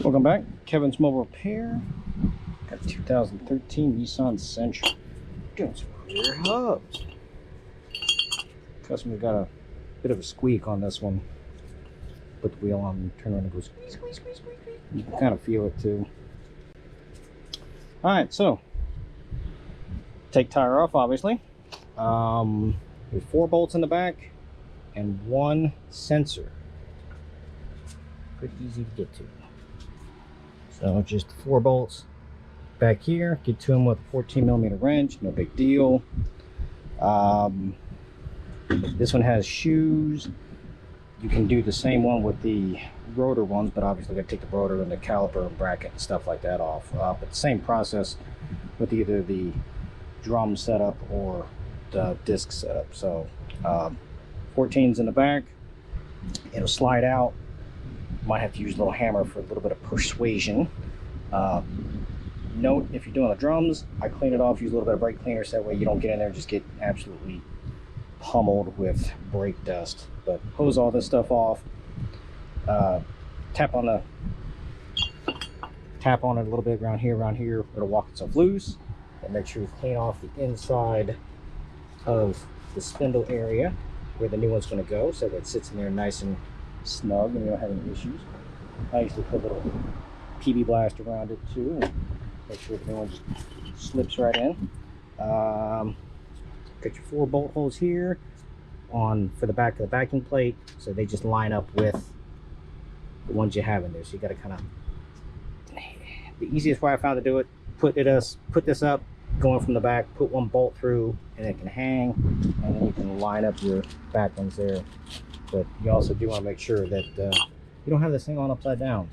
Welcome back, Kevin's Mobile Repair. Got a 2013 Nissan Sentra. Doing some rear hubs. Customer got a bit of a squeak on this one. Put the wheel on, turn around and go squeak, squeak, squeak, squeak, squeak. You can kind of feel it too. Alright, so take tire off, obviously. There's 4 bolts in the back and 1 sensor. Pretty easy to get to. So just 4 bolts back here. Get to them with a 14mm wrench, no big deal. This one has shoes. You can do the same one with the rotor ones, but obviously got to take the rotor and the caliper and bracket and stuff like that off. But the same process with either the drum setup or the disc setup. So 14's in the back. It'll slide out. Might have to use a little hammer for a little bit of persuasion. Note, if you're doing the drums, I clean it off, use a little bit of brake cleaner so that way you don't get in there and just get absolutely pummeled with brake dust. But hose all this stuff off. Tap on it a little bit around here. It'll walk itself loose. And make sure you clean off the inside of the spindle area where the new one's going to go, so that it sits in there nice and snug and you don't have any issues. I usually put a little PB blast around it too, and make sure the new one just slips right in. Got your 4 bolt holes here for the back of the backing plate, so they just line up with the ones you have in there. So you got to kind of, the easiest way I found to do it, put this up going from the back, put 1 bolt through, and it can hang, and then you can line up your back ones there. But you also do want to make sure that you don't have this thing on upside down.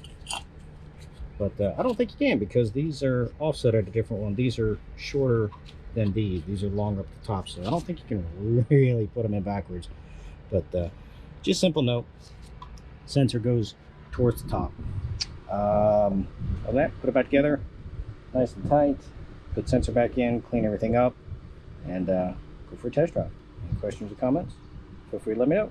But I don't think you can, because these are offset at a different one. These are shorter than these. These are longer up the top, so I don't think you can really put them in backwards. But just simple note, sensor goes towards the top. On that, put it back together, nice and tight. Put sensor back in, clean everything up, and go for a test drive. Any questions or comments? Feel free to let me know.